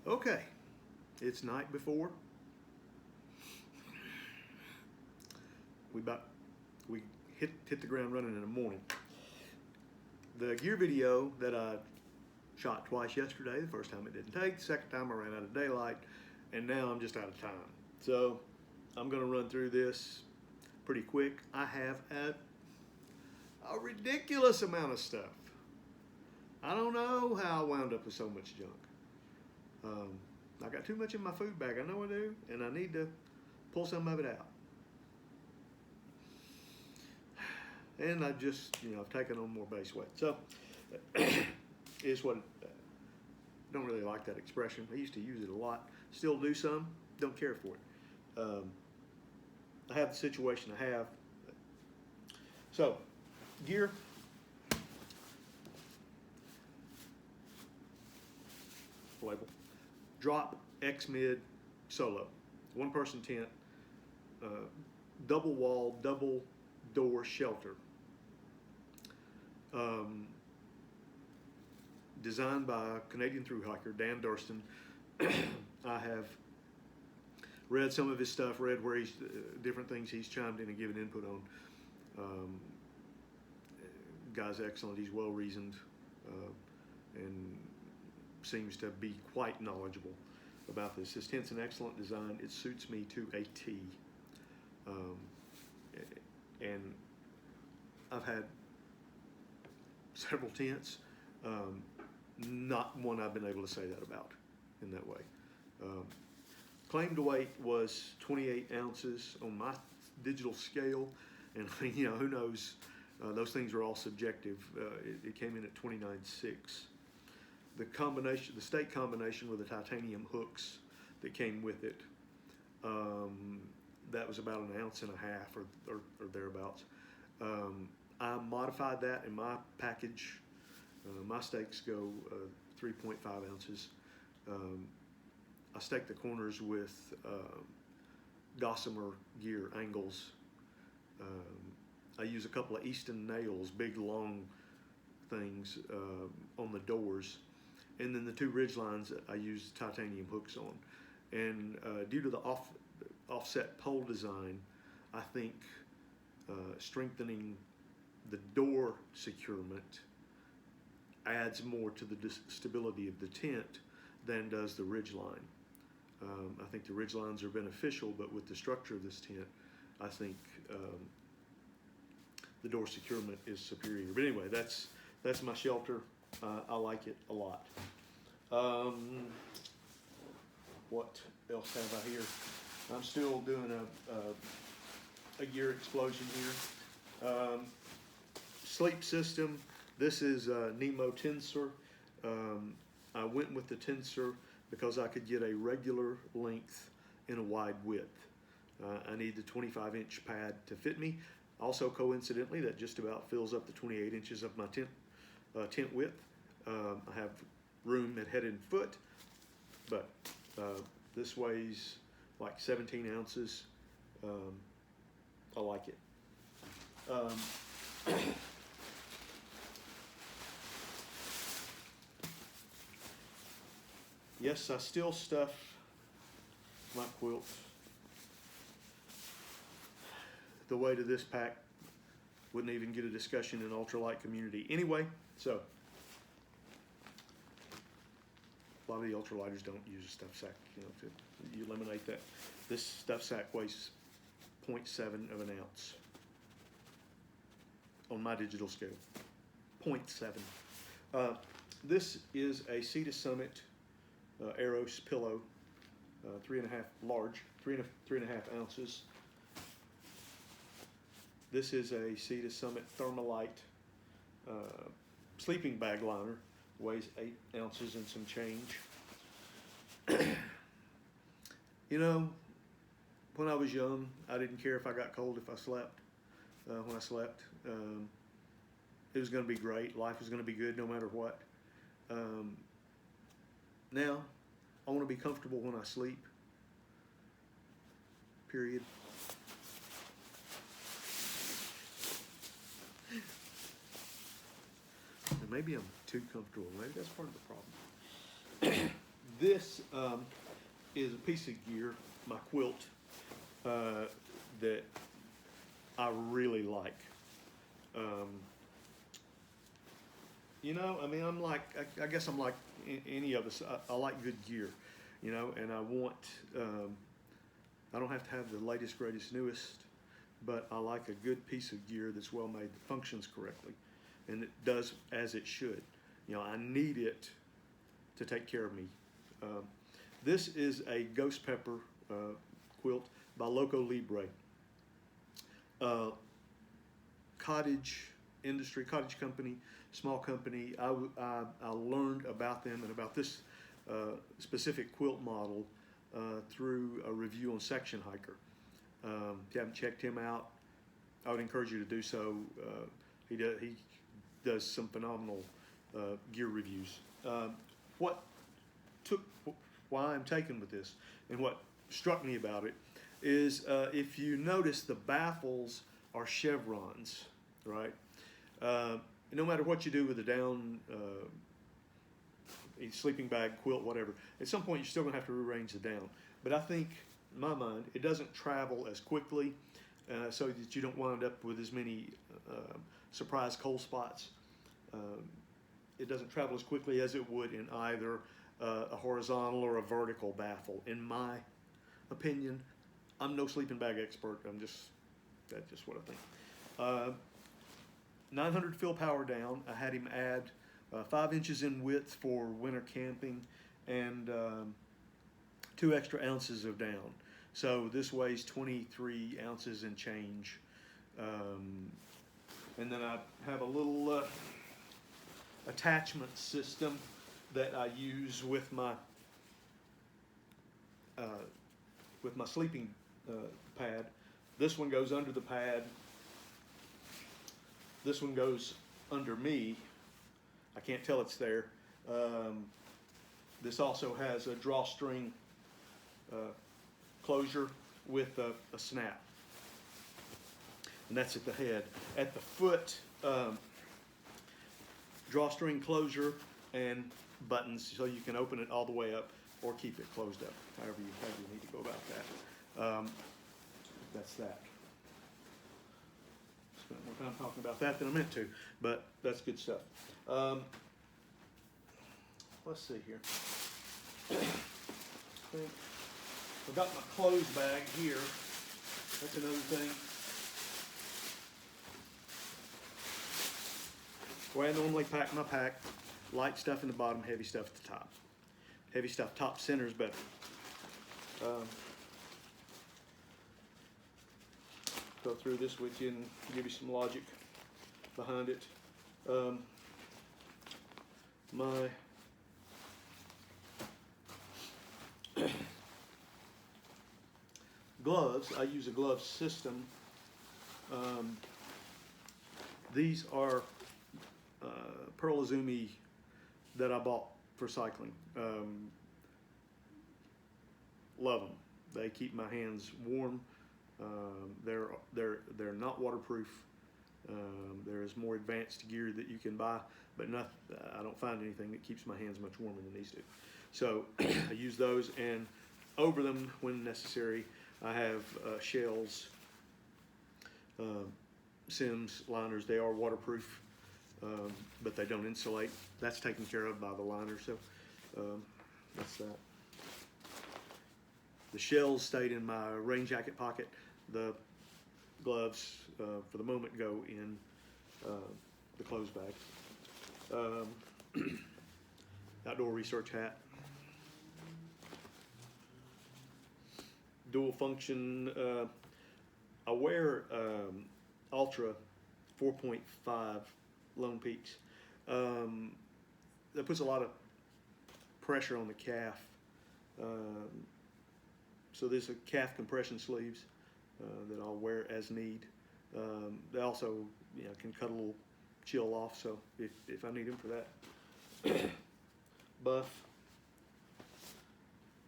Okay, it's night before. We about we hit the ground running in the morning. The gear video that I shot twice yesterday. The first time it didn't take. The second time I ran out of daylight, and now I'm just out of time. So I'm going to run through this pretty quick. I have a ridiculous amount of stuff. I don't know how I wound up with so much junk. I got too much in my food bag. I know I do, and I need to pull some of it out. And I've just, I've taken on more base weight. So, is what, don't really like that expression. I used to use it a lot. Still do some, don't care for it. I have the situation I have. So, gear. Label. Drop X mid solo. One person tent. Double wall, double door shelter. Designed by Canadian thru hiker Dan Durston. I have read some of his stuff, read where he's different things he's chimed in and given input on. Guy's excellent. He's well reasoned and seems to be quite knowledgeable about this. This tent's an excellent design. It suits me to a T. And I've had several tents. Not one I've been able to say that about in that way. Claimed weight was 28 ounces on my digital scale, and who knows? Those things are all subjective. It came in at 29.6. The combination, the stake combination with the titanium hooks that came with it, that was about an ounce and a half or thereabouts. I modified that in my package. My stakes go 3.5 ounces. I stake the corners with Gossamer gear angles. I use a couple of Easton nails, big long things on the doors. And then the two ridge lines I use titanium hooks on. And due to the offset pole design, I think strengthening the door securement adds more to the stability of the tent than does the ridge line. I think the ridge lines are beneficial, but with the structure of this tent, I think the door securement is superior. But anyway, that's my shelter. I like it a lot. What else have I here? I'm still doing a gear explosion here. Sleep system. This is Nemo Tensor. I went with the Tensor because I could get a regular length and a wide width. I need the 25-inch pad to fit me. Also, coincidentally, that just about fills up the 28 inches of my tent width. I have room at head and foot, but this weighs like 17 ounces. I like it. Yes, I still stuff my quilt. The weight of this pack wouldn't even get a discussion in ultralight community. Anyway, so a lot of the ultralighters don't use a stuff sack, to eliminate that. This stuff sack weighs 0.7 of an ounce on my digital scale. 0.7. This is a Sea to Summit Aeros pillow, 3.5 large, 3.5 ounces. This is a Sea to Summit Thermalite sleeping bag liner, weighs 8 ounces and some change. When I was young, I didn't care if I got cold if I slept. When I slept, it was going to be great. Life was going to be good no matter what. Now, I want to be comfortable when I sleep. Period. And maybe I'm too comfortable. Maybe that's part of the problem. This is a piece of gear, my quilt, that I really like. You know, I mean, I'm like, I guess I'm like any of us. I like good gear, you know, and I want, I don't have to have the latest, greatest, newest, but I like a good piece of gear that's well made, that functions correctly, and it does as it should. You know, I need it to take care of me. This is a ghost pepper quilt by Loco Libre. Cottage industry, cottage company, small company. I learned about them and about this specific quilt model through a review on Section Hiker. If you haven't checked him out, I would encourage you to do so. He does some phenomenal gear reviews. Why I'm taken with this and what struck me about it is if you notice, the baffles are chevrons, right? No matter what you do with a down a sleeping bag, quilt, whatever, at some point you're still going to have to rearrange the down. But I think, in my mind, it doesn't travel as quickly, so that you don't wind up with as many surprise cold spots. It doesn't travel as quickly as it would in either a horizontal or a vertical baffle, in my opinion. I'm no sleeping bag expert. That's just what I think. 900 fill power down. I had him add 5 inches in width for winter camping and 2 extra ounces of down. So this weighs 23 ounces and change. And then I have a little attachment system that I use with my sleeping pad. This one goes under the pad. This one goes under me. I can't tell it's there. This also has a drawstring closure with a snap. And that's at the head. At the foot, drawstring closure and buttons, so you can open it all the way up or keep it closed up, however you need to go about that. That's that. Spent more time talking about that than I meant to, but that's good stuff. Let's see here. I've got my clothes bag here. That's another thing. The way I normally pack my pack: light stuff in the bottom, heavy stuff at the top. Heavy stuff top center is better. Go through this with you and give you some logic behind it. My gloves, I use a glove system. These are Pearl Izumi that I bought for cycling. Love them. They keep my hands warm. They're not waterproof. There is more advanced gear that you can buy, but I don't find anything that keeps my hands much warmer than these do. So I use those, and over them, when necessary, I have shells, Sims liners. They are waterproof, but they don't insulate. That's taken care of by the liner. So that's that. The shells stayed in my rain jacket pocket. The gloves, for the moment, go in the clothes bag. Outdoor research hat. Dual function. I wear Ultra 4.5 Lone Peaks. That puts a lot of pressure on the calf. So there's a calf compression sleeves that I'll wear as need. They also, can cut a little chill off, so if I need them for that. Buff.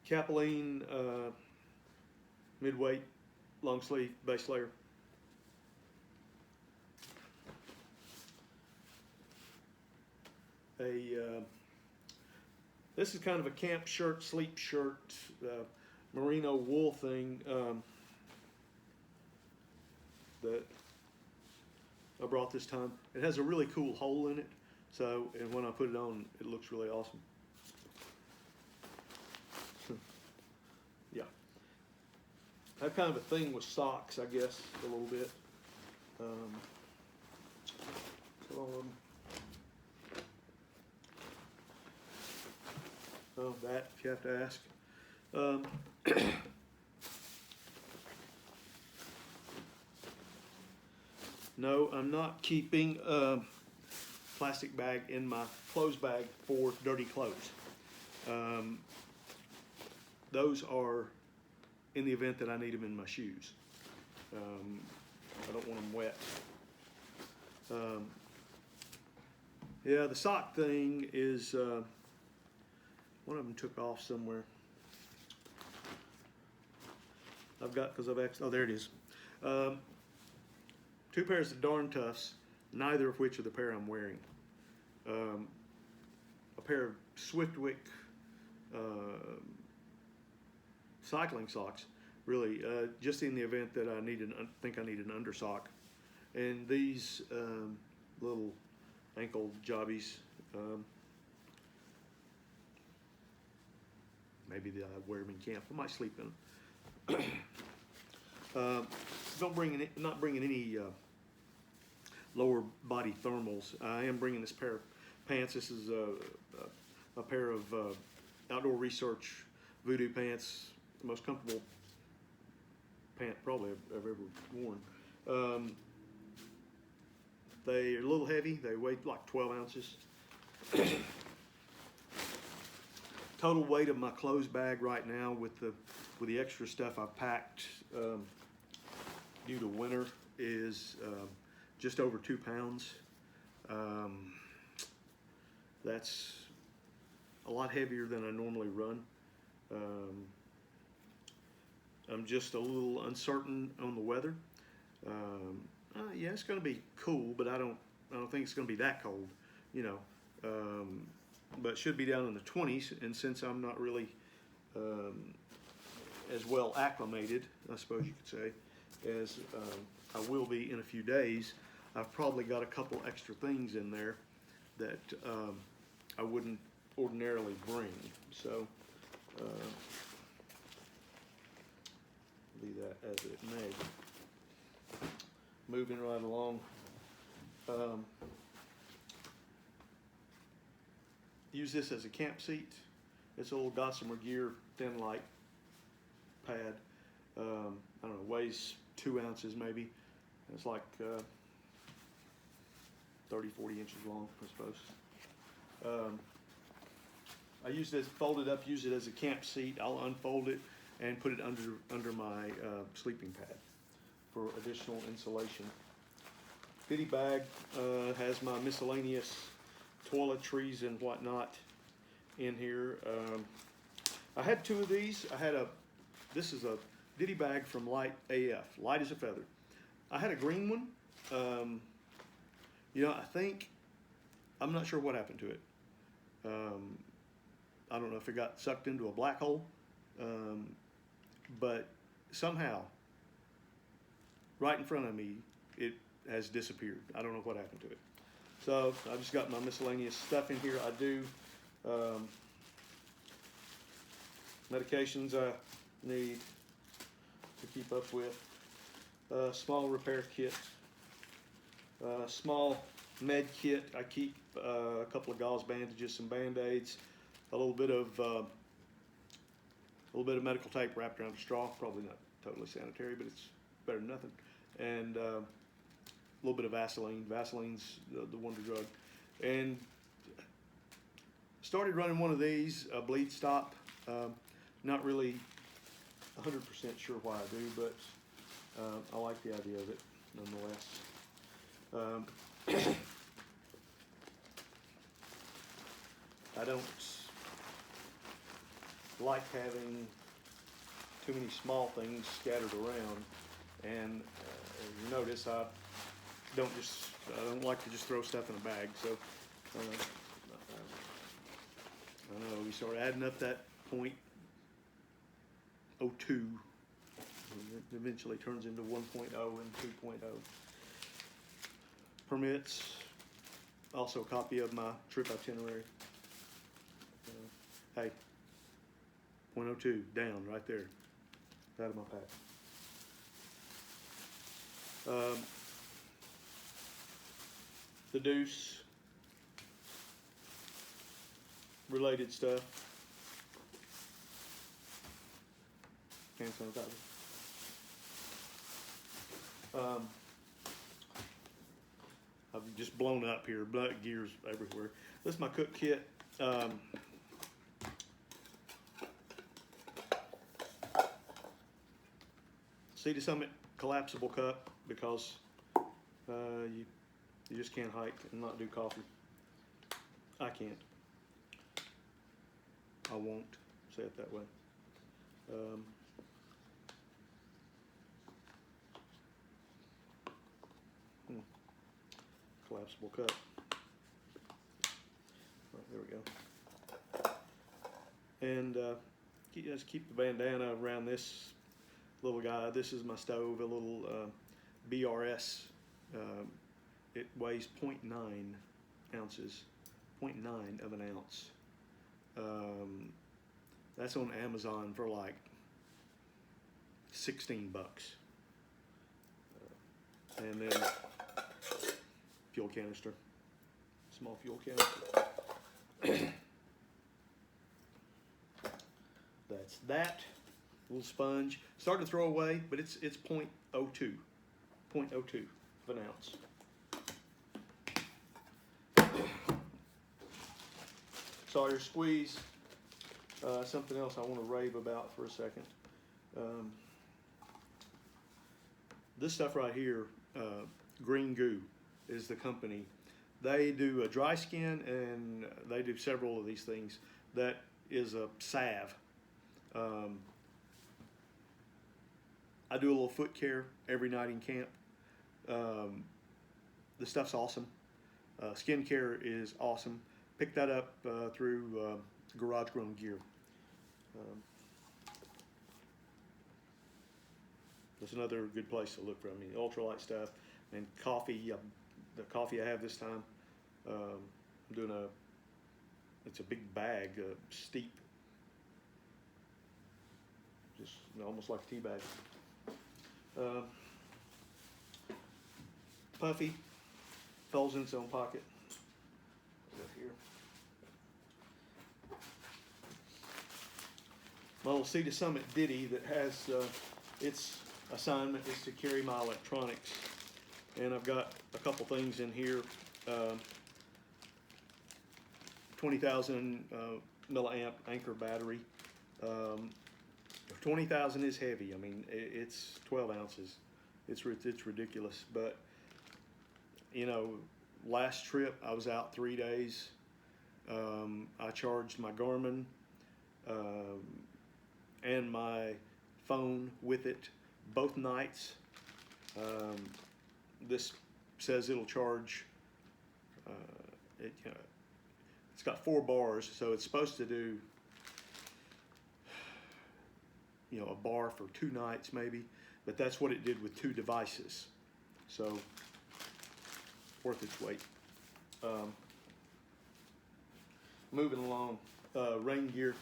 Capilene midweight long sleeve base layer. A This is kind of a camp shirt, sleep shirt, merino wool thing that I brought this time. It has a really cool hole in it, so and when I put it on, it looks really awesome. Yeah, I have kind of a thing with socks, I guess, a little bit. So all of them. Oh, that if you have to ask. No, I'm not keeping a plastic bag in my clothes bag for dirty clothes. Those are in the event that I need them in my shoes. I don't want them wet. Yeah, the sock thing is, one of them took off somewhere. I've got, oh, there it is. 2 pairs of Darn Toughs, neither of which are the pair I'm wearing. A pair of Swiftwick cycling socks, really, just in the event that I think I need an undersock. And these little ankle jobbies, maybe I wear them in camp. I might sleep in them. Not bringing any lower body thermals. I am bringing this pair of pants. This is a pair of Outdoor Research Voodoo pants, the most comfortable pant probably I've ever worn. They're a little heavy. They weigh like 12 ounces. Total weight of my clothes bag right now with the extra stuff I've packed due to winter is just over 2 pounds. That's a lot heavier than I normally run. I'm just a little uncertain on the weather. Yeah, it's going to be cool, but I don't think it's going to be that cold, you know. But it should be down in the 20s, and since I'm not really as well acclimated, I suppose you could say, as I will be in a few days, I've probably got a couple extra things in there that I wouldn't ordinarily bring. So, be that as it may. Moving right along. Use this as a camp seat. It's a little Gossamer Gear thin light pad. I don't know, weighs 2 ounces maybe. It's like 30, 40 inches long, I suppose. I use this folded up, use it as a camp seat. I'll unfold it and put it under my sleeping pad for additional insulation. Bitty bag has my miscellaneous toiletries and whatnot in here. I had 2 of these. This is a Ditty bag from Light AF, light as a feather. I had a green one. You know, I'm not sure what happened to it. I don't know if it got sucked into a black hole, but somehow, right in front of me, it has disappeared. I don't know what happened to it. So I just got my miscellaneous stuff in here. I do medications I need to keep up with. Small repair kit. Small med kit. I keep a couple of gauze bandages, some band-aids, a little bit of medical tape wrapped around a straw. Probably not totally sanitary, but it's better than nothing. And a little bit of Vaseline. Vaseline's the wonder drug. And started running one of these, a bleed stop. Not really 100% sure why I do, but I like the idea of it nonetheless. I don't like having too many small things scattered around, and as you notice, I don't like to just throw stuff in a bag. So I know, you start adding up that .02, and it eventually turns into 1.0 and 2.0. Permits, also a copy of my trip itinerary. Hey, .02 down right there, out of my pack. The Deuce related stuff. Hand sanitizer. I've just blown up here, blood gears everywhere. This is my cook kit. Sea to Summit collapsible cup, because you just can't hike and not do coffee. I can't. I won't say it that way. Collapsible cup. Right, there we go. And just keep the bandana around this little guy. This is my stove, a little BRS. It weighs 0.9 ounces, 0.9 of an ounce. That's on Amazon for like 16 bucks. And then fuel canister, small fuel canister. That's that. Little sponge. Started to throw away, but it's 0.02 of an ounce. Sawyer squeeze. Something else I want to rave about for a second. This stuff right here, Green Goo is the company. They do a dry skin, and they do several of these things. That is a salve. I do a little foot care every night in camp. The stuff's awesome. Skin care is awesome. Picked that up through Garage Grown Gear. That's another good place to look for. I mean, ultralight stuff and coffee. The coffee I have this time, I'm doing it's a big bag, steep, just almost like a tea bag. Puffy folds in its own pocket. Right here. My little Sea to Summit ditty that has its assignment is to carry my electronics, and I've got a couple things in here. 20,000 milliamp Anker battery. 20,000 is heavy. I mean, it's 12 ounces. It's ridiculous. But you know, last trip I was out 3 days. I charged my Garmin and my phone with it both nights. This says it'll charge. It's got 4 bars, so it's supposed to do, you know, a bar for 2 nights maybe, but that's what it did with 2 devices. So worth its weight. Moving along, rain gear.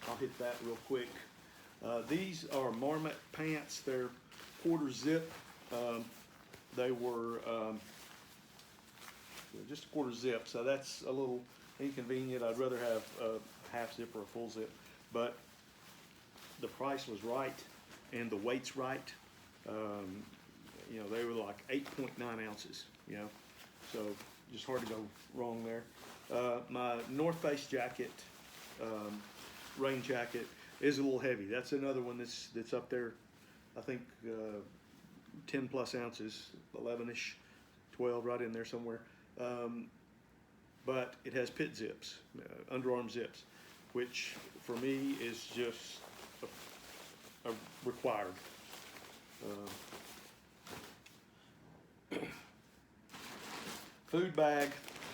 I'll hit that real quick. These are Marmot pants. They're quarter zip. They were just a quarter zip, so that's a little inconvenient. I'd rather have a half zip or a full zip, but the price was right and the weight's right. You know, they were like 8.9 ounces, you know, so just hard to go wrong there. My North Face jacket, rain jacket, is a little heavy. That's another one that's up there, I think 10 plus ounces, 11ish, 12, right in there somewhere. But it has pit zips, underarm zips, which for me is just a required. Food bag.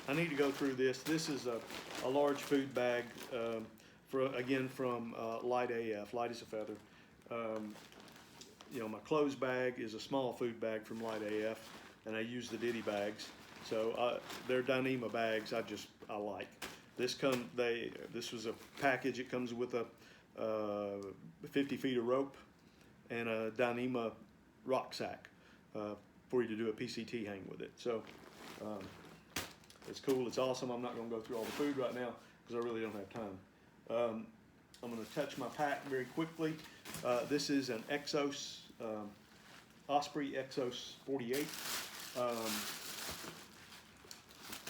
I need to go through this. This is a large food bag. again from Light AF, Light as a Feather. You know, my clothes bag is a small food bag from Light AF, and I use the Diddy bags. So they're Dyneema bags. I like. This was a package. It comes with a 50 feet of rope and a Dyneema rock sack for you to do a PCT hang with it. So it's cool. It's awesome. I'm not going to go through all the food right now because I really don't have time. I'm going to touch my pack very quickly. This is an Exos, Osprey Exos 48.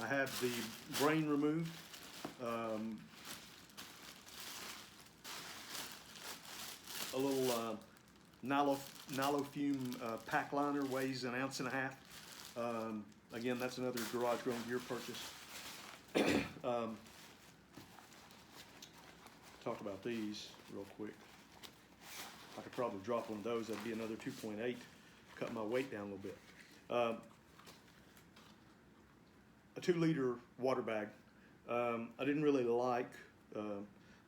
I have the brain removed. A little Nylofume pack liner, weighs 1.5 ounces. Again, that's another Garage Grown Gear purchase. Talk about these real quick. I could probably drop one of those. That'd be another 2.8. Cut my weight down a little bit. A 2-liter water bag. I didn't really like the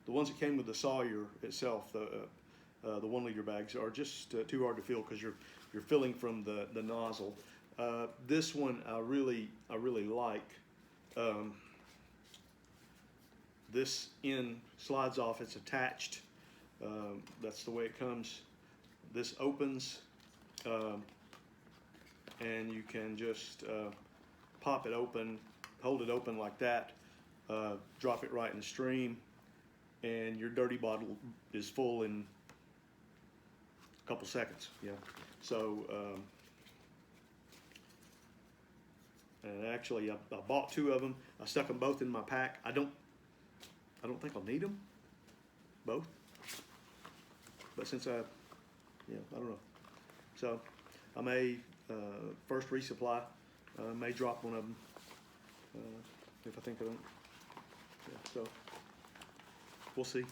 ones that came with the Sawyer itself. The 1-liter bags are just too hard to fill because you're filling from the nozzle. This one I really like. This end slides off. It's attached. That's the way it comes. This opens, and you can just pop it open, hold it open like that, drop it right in the stream, and your dirty bottle is full in a couple seconds. Yeah. So, and actually, I bought 2 of them. I stuck them both in my pack. I don't think I'll need them both, but since I don't know. So I may first resupply. May drop one of them if I think I don't. Yeah, so we'll see.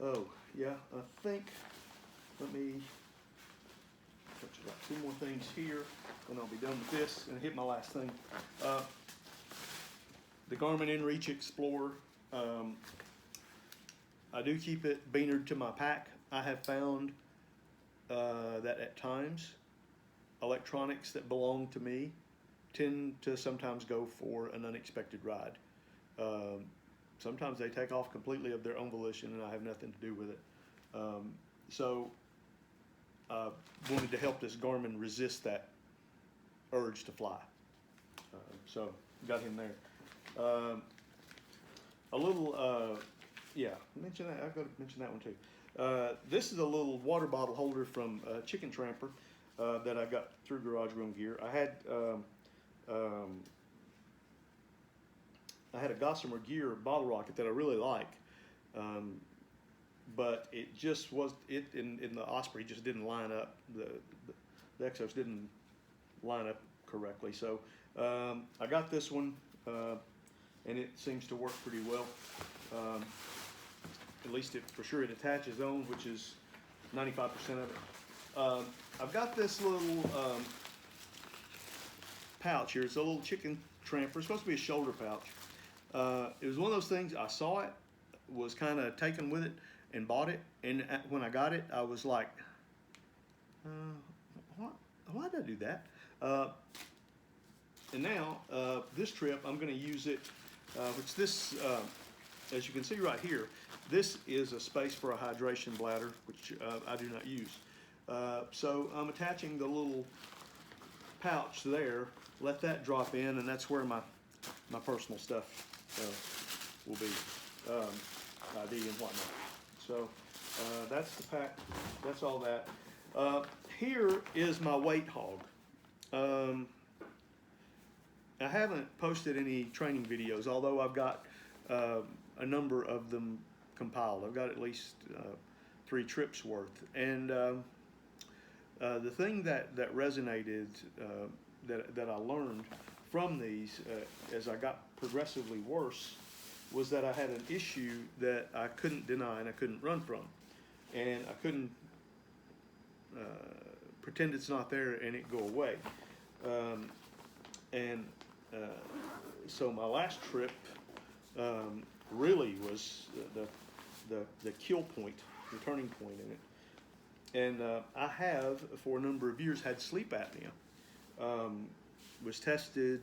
Oh yeah, I think. Let me. Got 2 more things here, and I'll be done with this and hit my last thing. The Garmin InReach Explorer. I do keep it beanered to my pack. I have found that at times electronics that belong to me tend to sometimes go for an unexpected ride. Sometimes they take off completely of their own volition, and I have nothing to do with it. So wanted to help this Garmin resist that urge to fly. So got him there. A little, yeah, mention that. I've got to mention that one too. This is a little water bottle holder from Chicken Tramper that I got through Garage Grown Gear. I had a Gossamer Gear bottle rocket that I really like. But it just was, in the Osprey just didn't line up. The Exos didn't line up correctly. So I got this one, and it seems to work pretty well. At least for sure it attaches on, which is 95% of it. I've got this little pouch here. It's a little Chicken Tramper. It's supposed to be a shoulder pouch. It was one of those things, I saw it, was kind of taken with it, and bought it, and when I got it, I was like, why did I do that? And now, this trip, I'm going to use it, which this, as you can see right here, this is a space for a hydration bladder, which I do not use. So I'm attaching the little pouch there, let that drop in, and that's where my personal stuff will be, ID and whatnot. So that's the pack, that's all that. Here is my weight hog. I haven't posted any training videos, although I've got a number of them compiled. I've got at least 3 trips worth. And the thing that resonated, that I learned from these as I got progressively worse, was that I had an issue that I couldn't deny and I couldn't run from. And I couldn't pretend it's not there and it go away. And so my last trip really was the kill point, the turning point in it. And I have, for a number of years, had sleep apnea. Was tested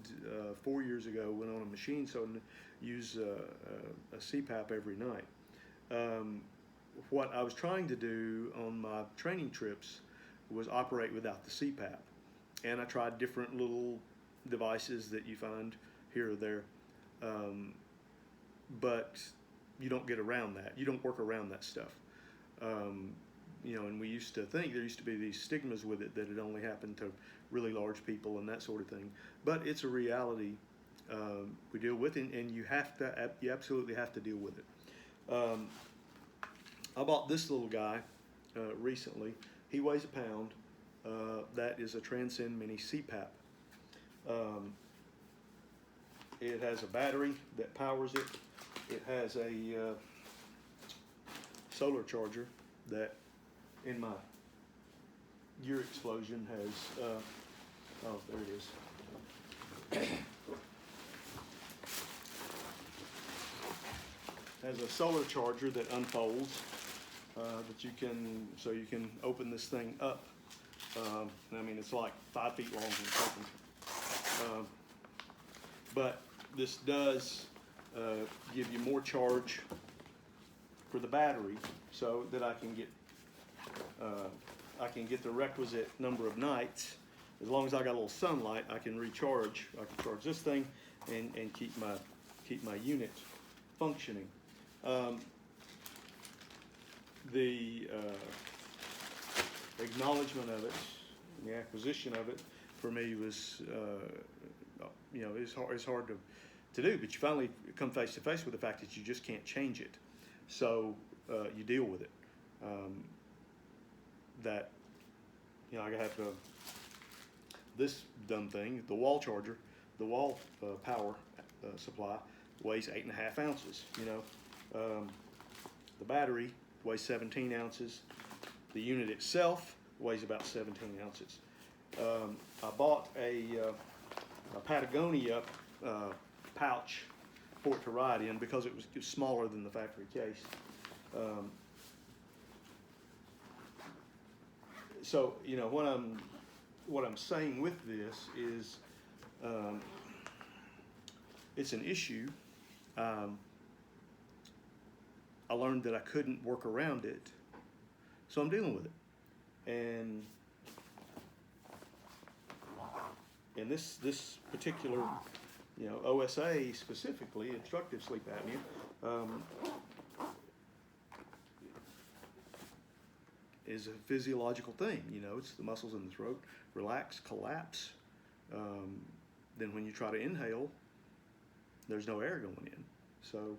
4 years ago, went on a machine, so I use a CPAP every night. What I was trying to do on my training trips was operate without the CPAP. And I tried different little devices that you find here or there. But you don't get around that. You don't work around that stuff. And we used to think there used to be these stigmas with it, that it only happened to really large people and that sort of thing. But it's a reality we deal with, and you absolutely have to deal with it. I bought this little guy recently. He weighs a pound. That is a Transcend Mini CPAP. It has a battery that powers it. It has a solar charger that, in my gear explosion, has, oh, there it is. Has a solar charger that unfolds, that you can open this thing up. I mean, it's like 5 feet long and something. But this does give you more charge for the battery, so that I can get the requisite number of nights. As long as I got a little sunlight, I can recharge. I can charge this thing and keep my unit functioning. The acknowledgement of it, and the acquisition of it, for me was, it's hard to do. But you finally come face to face with the fact that you just can't change it. So you deal with it. I have this dumb thing, the wall charger, the wall power supply weighs 8.5 ounces. The battery weighs 17 ounces. The unit itself weighs about 17 ounces. I bought a Patagonia pouch for it to ride in, because it was smaller than the factory case. So what I'm saying with this is, it's an issue. I learned that I couldn't work around it, so I'm dealing with it. And this particular, OSA specifically, obstructive sleep apnea, is a physiological thing. It's the muscles in the throat relax, collapse. Then when you try to inhale, there's no air going in. So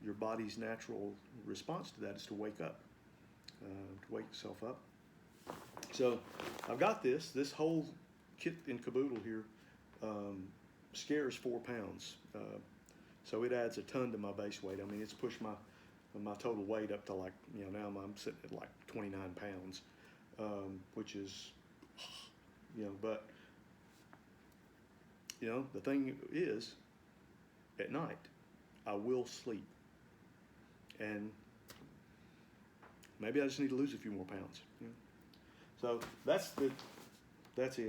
your body's natural response to that is to wake up, to wake itself up. So I've got this whole kit and caboodle here, scares 4 pounds. So it adds a ton to my base weight. I mean, it's pushed my total weight up to now I'm sitting at 29 pounds, which is, but, the thing is, at night, I will sleep. And maybe I just need to lose a few more pounds. So that's it. I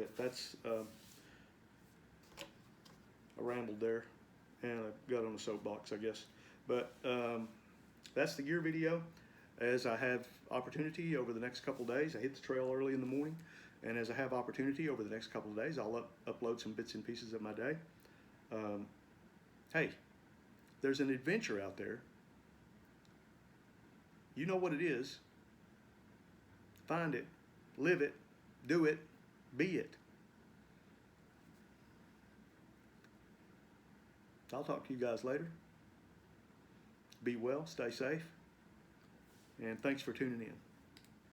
rambled there, and I got on a soapbox, I guess. But that's the gear video. As I have opportunity over the next couple days, I hit the trail early in the morning, and as I have opportunity over the next couple of days, I'll upload some bits and pieces of my day. Hey, there's an adventure out there. You know what it is. Find it, live it, do it, be it. I'll talk to you guys later. Be well, stay safe, and thanks for tuning in.